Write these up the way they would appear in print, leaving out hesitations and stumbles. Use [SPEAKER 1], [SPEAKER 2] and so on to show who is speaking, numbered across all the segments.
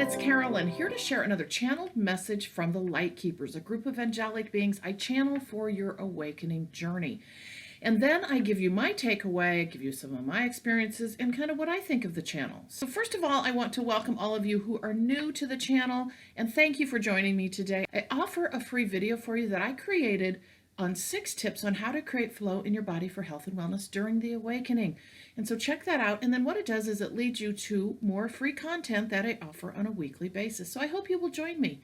[SPEAKER 1] it's Carolyn, here to share another channeled message from the Light Keepers, a group of angelic beings I channel for your awakening journey. And then I give you my takeaway, I give you some of my experiences, and kind of what I think of the channel. So first of all, I want to welcome all of you who are new to the channel, and thank you for joining me today. I offer a free video for you that I created on 6 tips on how to create flow in your body for health and wellness during the awakening. And so check that out. And then what it does is it leads you to more free content that I offer on a weekly basis. So I hope you will join me.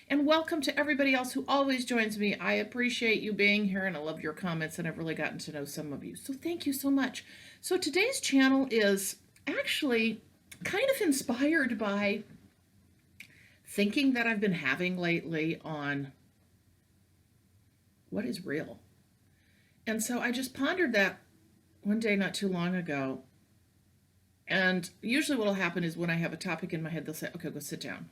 [SPEAKER 1] And welcome to everybody else who always joins me. I appreciate you being here and I love your comments, and I've really gotten to know some of you. So thank you so much. So today's channel is actually kind of inspired by thinking that I've been having lately on what is real. And so I just pondered that one day not too long ago. And usually what will happen is when I have a topic in my head, they'll say, okay, go sit down.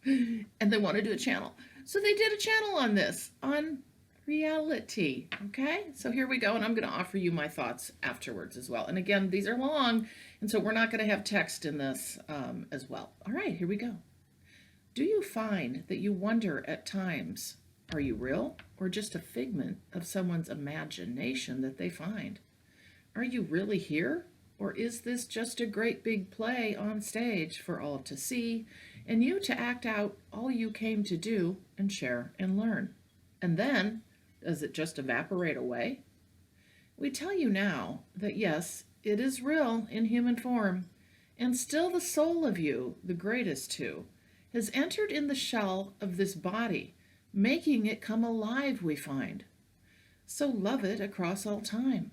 [SPEAKER 1] And they want to do a channel. So they did a channel on this, on reality. Okay, so here we go. And I'm going to offer you my thoughts afterwards as well. And again, these are long, and so we're not going to have text in this as well. All right, here we go. Do you find that you wonder at times, are you real or just a figment of someone's imagination that they find? Are you really here, or is this just a great big play on stage for all to see and you to act out all you came to do and share and learn? And then, does it just evaporate away? We tell you now that yes, it is real in human form, and still the soul of you, the greatest too, has entered in the shell of this body, making it come alive, we find. So love it across all time,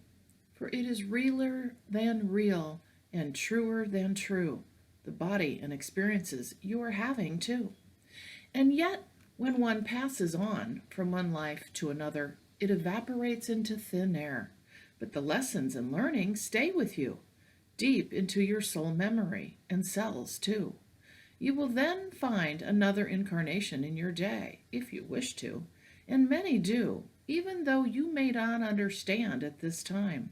[SPEAKER 1] for it is realer than real and truer than true, the body and experiences you are having too. And yet, when one passes on from one life to another, it evaporates into thin air. But the lessons and learning stay with you, deep into your soul memory and cells too. You will then find another incarnation in your day, if you wish to, and many do, even though you may not understand at this time.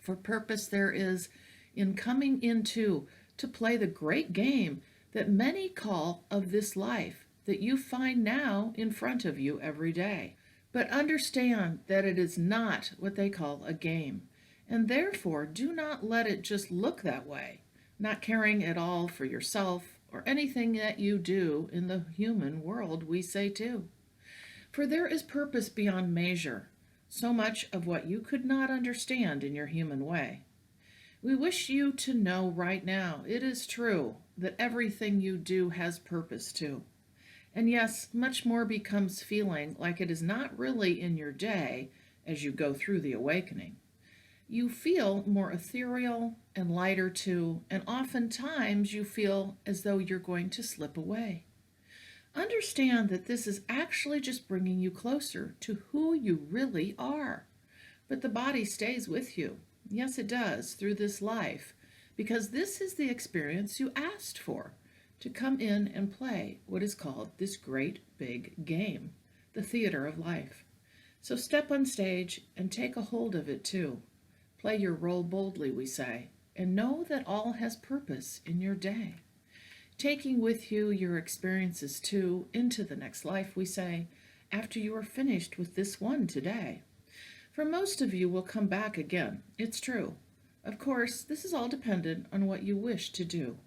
[SPEAKER 1] For purpose there is in coming into to play the great game that many call of this life that you find now in front of you every day. But understand that it is not what they call a game, and therefore do not let it just look that way, not caring at all for yourself or anything that you do in the human world, we say too. For there is purpose beyond measure, so much of what you could not understand in your human way. We wish you to know right now, it is true that everything you do has purpose too. And yes, much more becomes feeling like it is not really in your day as you go through the awakening. You feel more ethereal and lighter too, and oftentimes you feel as though you're going to slip away. Understand that this is actually just bringing you closer to who you really are. But the body stays with you. Yes, it does, through this life, because this is the experience you asked for, to come in and play what is called this great big game, the theater of life. So step on stage and take a hold of it too. Play your role boldly, we say, and know that all has purpose in your day. Taking with you your experiences too into the next life, we say, after you are finished with this one today. For most of you will come back again, it's true. Of course, this is all dependent on what you wish to do.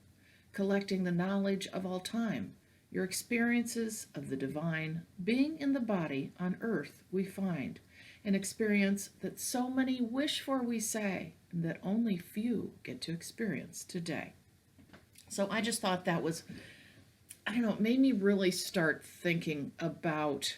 [SPEAKER 1] Collecting the knowledge of all time, your experiences of the divine, being in the body on earth we find, an experience that so many wish for, we say, and that only few get to experience today. So I just thought that was, I don't know, it made me really start thinking about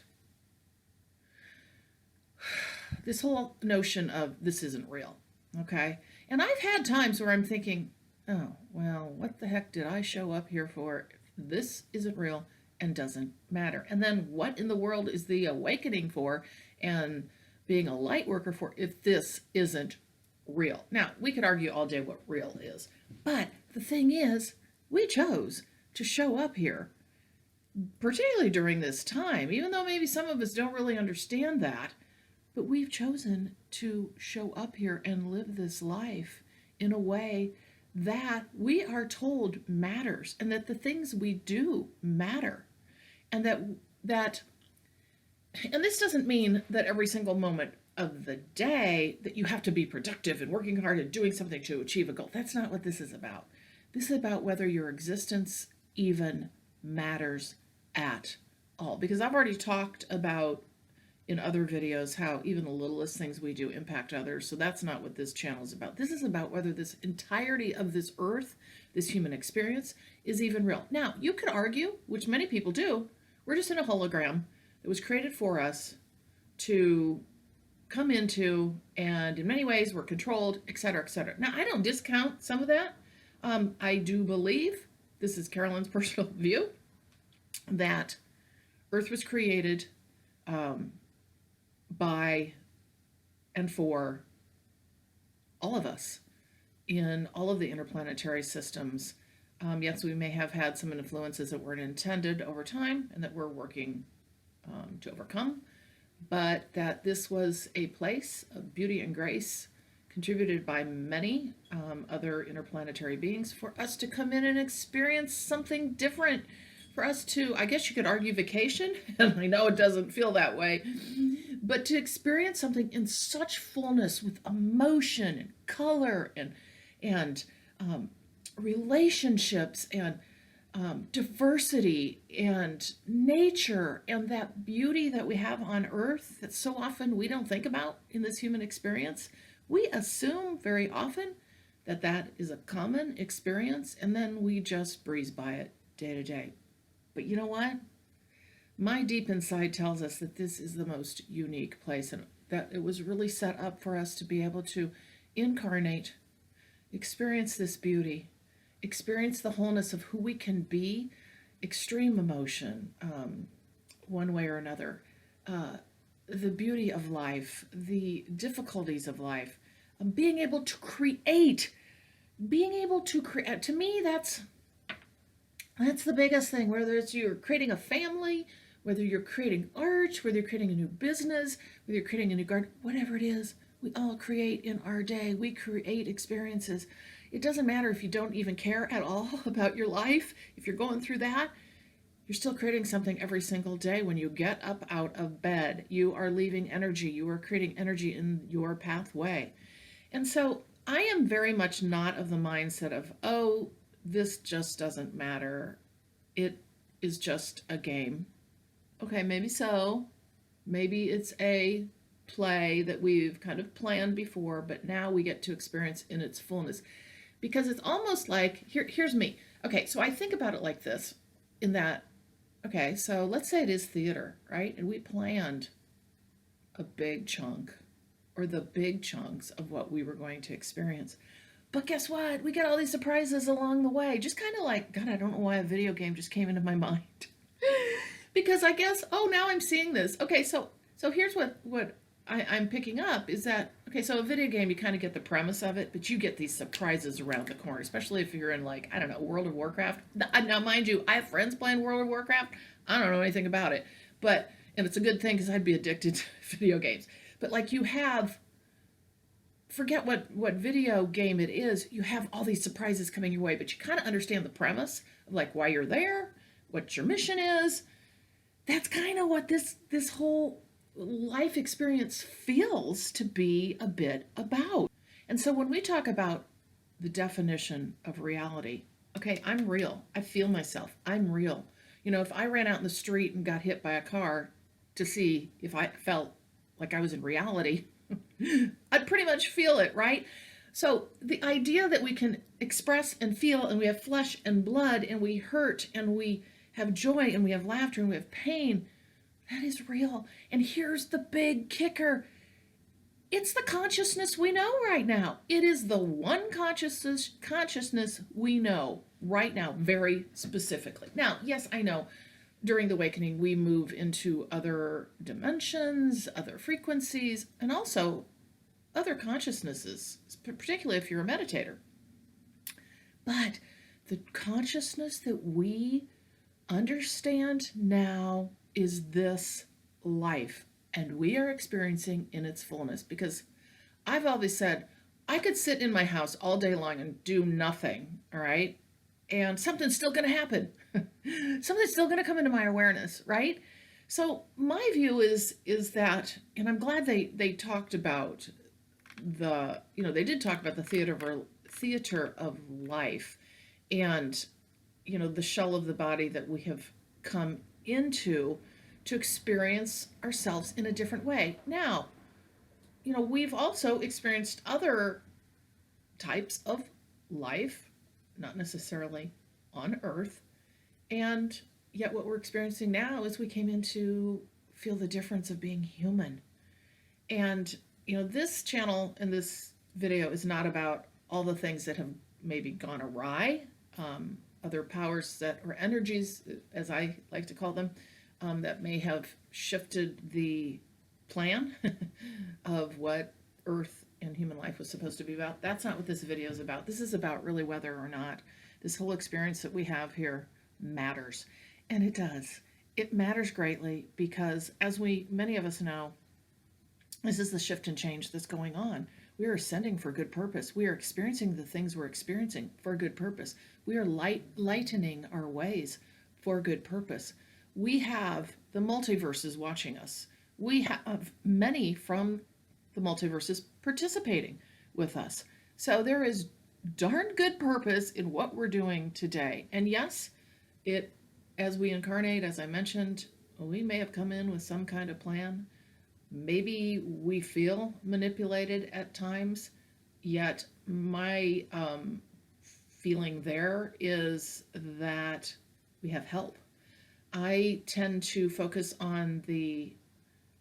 [SPEAKER 1] this whole notion of this isn't real, okay? And I've had times where I'm thinking, oh, well, what the heck did I show up here for if this isn't real and doesn't matter? And then what in the world is the awakening for and being a light worker for if this isn't real? Now, we could argue all day what real is, but the thing is, we chose to show up here, particularly during this time, even though maybe some of us don't really understand that. But we've chosen to show up here and live this life in a way that we are told matters, and that the things we do matter, and that and this doesn't mean that every single moment of the day that you have to be productive and working hard and doing something to achieve a goal. That's not what this is about. This is about whether your existence even matters at all. Because I've already talked about in other videos how even the littlest things we do impact others. So that's not what this channel is about. This is about whether this entirety of this earth, this human experience, is even real. Now, you could argue, which many people do, we're just in a hologram that was created for us to come into, and in many ways we're controlled, etc., etc. Now, I don't discount some of that. I do believe, this is Carolyn's personal view, that Earth was created by and for all of us in all of the interplanetary systems. Yes, we may have had some influences that weren't intended over time and that we're working to overcome, but that this was a place of beauty and grace contributed by many other interplanetary beings for us to come in and experience something different, for us to, I guess you could argue, vacation, and I know it doesn't feel that way, but to experience something in such fullness with emotion and color and relationships and diversity and nature and that beauty that we have on Earth that so often we don't think about in this human experience. We assume very often that that is a common experience, and then we just breeze by it day to day. But you know what? My deep inside tells us that this is the most unique place, and that it was really set up for us to be able to incarnate, experience this beauty, experience the wholeness of who we can be, extreme emotion, one way or another, the beauty of life, the difficulties of life, being able to create, to me, that's the biggest thing, whether it's you're creating a family, whether you're creating art, whether you're creating a new business, whether you're creating a new garden, whatever it is, we all create in our day. We create experiences. It doesn't matter if you don't even care at all about your life. If you're going through that, you're still creating something every single day. When you get up out of bed, you are leaving energy. You are creating energy in your pathway. And so I am very much not of the mindset of, oh, this just doesn't matter. It is just a game. Okay, maybe so. Maybe it's a play that we've kind of planned before, but now we get to experience in its fullness. Because it's almost like, here's me. Okay, so I think about it like this, in that, okay, so let's say it is theater, right? And we planned a big chunk, or the big chunks of what we were going to experience. But guess what? We get all these surprises along the way. Just kind of like, God, I don't know why a video game just came into my mind. Because I guess, oh, now I'm seeing this. Okay, so here's what I'm picking up is that, okay, so a video game, you kind of get the premise of it, but you get these surprises around the corner, especially if you're in, like, I don't know, World of Warcraft. Now, mind you, I have friends playing World of Warcraft. I don't know anything about it, and it's a good thing because I'd be addicted to video games. But like you have, forget what video game it is, you have all these surprises coming your way, but you kind of understand the premise of like why you're there, what your mission is. That's kind of what this whole life experience feels to be a bit about. And so when we talk about the definition of reality, okay, I'm real. I feel myself. I'm real. You know, if I ran out in the street and got hit by a car to see if I felt like I was in reality, I'd pretty much feel it, right? So the idea that we can express and feel, and we have flesh and blood, and we hurt, and we have joy, and we have laughter, and we have pain, that is real. And here's the big kicker. It's the consciousness we know right now. It is the one consciousness we know right now, very specifically. Now, yes, I know during the awakening, we move into other dimensions, other frequencies, and also other consciousnesses, particularly if you're a meditator. But the consciousness that we understand now is this life, and we are experiencing in its fullness. Because I've always said, I could sit in my house all day long and do nothing, all right? And something's still going to happen. Something's still going to come into my awareness, right? So my view is that, and I'm glad they talked about they did talk about the theater of life, and the shell of the body that we have come into to experience ourselves in a different way. Now, we've also experienced other types of life, not necessarily on Earth, and yet what we're experiencing now is we came in to feel the difference of being human. And this channel and this video is not about all the things that have maybe gone awry, other powers that, or energies, as I like to call them, that may have shifted the plan of what Earth and human life was supposed to be about. That's not what this video is about. This is about really whether or not this whole experience that we have here matters. And it does. It matters greatly because, as many of us know, this is the shift and change that's going on. We are ascending for good purpose. We are experiencing the things we're experiencing for good purpose. We are lightening our ways for good purpose. We have the multiverses watching us. We have many from the multiverses participating with us. So there is darn good purpose in what we're doing today. And yes, as we incarnate, as I mentioned, we may have come in with some kind of plan. Maybe we feel manipulated at times, yet my feeling there is that we have help. I tend to focus on the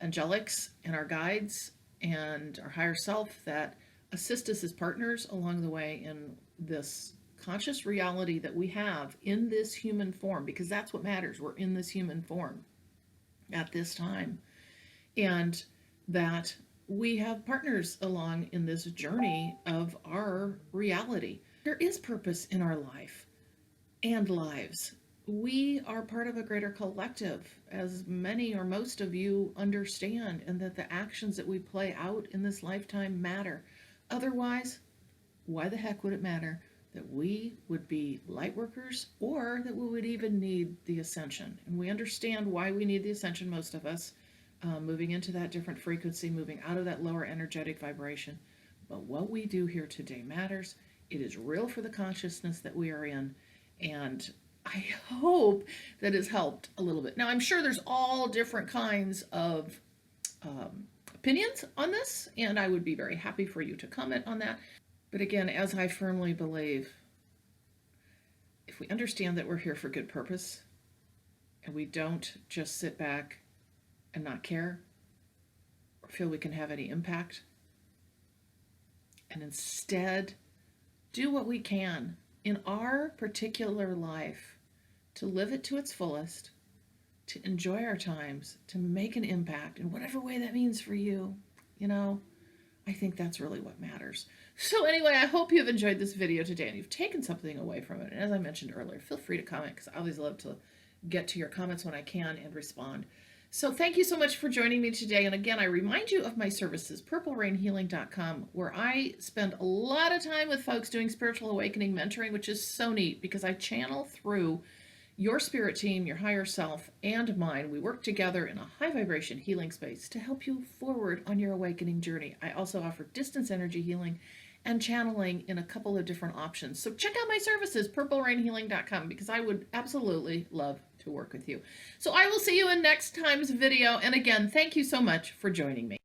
[SPEAKER 1] angelics and our guides and our higher self that assist us as partners along the way in this conscious reality that we have in this human form, because that's what matters. We're in this human form at this time. And that we have partners along in this journey of our reality. There is purpose in our life and lives. We are part of a greater collective, as many or most of you understand, and that the actions that we play out in this lifetime matter. Otherwise, why the heck would it matter that we would be light workers, or that we would even need the ascension? And we understand why we need the ascension, most of us, moving into that different frequency, moving out of that lower energetic vibration. But what we do here today matters. It is real for the consciousness that we are in, and I hope that has helped a little bit. Now, I'm sure there's all different kinds of opinions on this, and I would be very happy for you to comment on that. But again, as I firmly believe, if we understand that we're here for good purpose, and we don't just sit back and not care or feel we can have any impact, and instead do what we can in our particular life to live it to its fullest, to enjoy our times, to make an impact in whatever way that means for you, I think that's really what matters. So anyway, I hope you've enjoyed this video today and you've taken something away from it. And as I mentioned earlier, feel free to comment, because I always love to get to your comments when I can and respond. So thank you so much for joining me today. And again, I remind you of my services, purplerainhealing.com, where I spend a lot of time with folks doing spiritual awakening mentoring, which is so neat because I channel through your spirit team, your higher self, and mine. We work together in a high vibration healing space to help you forward on your awakening journey. I also offer distance energy healing and channeling in a couple of different options. So check out my services, purplerainhealing.com, because I would absolutely love to work with you. So I will see you in next time's video. And again, thank you so much for joining me.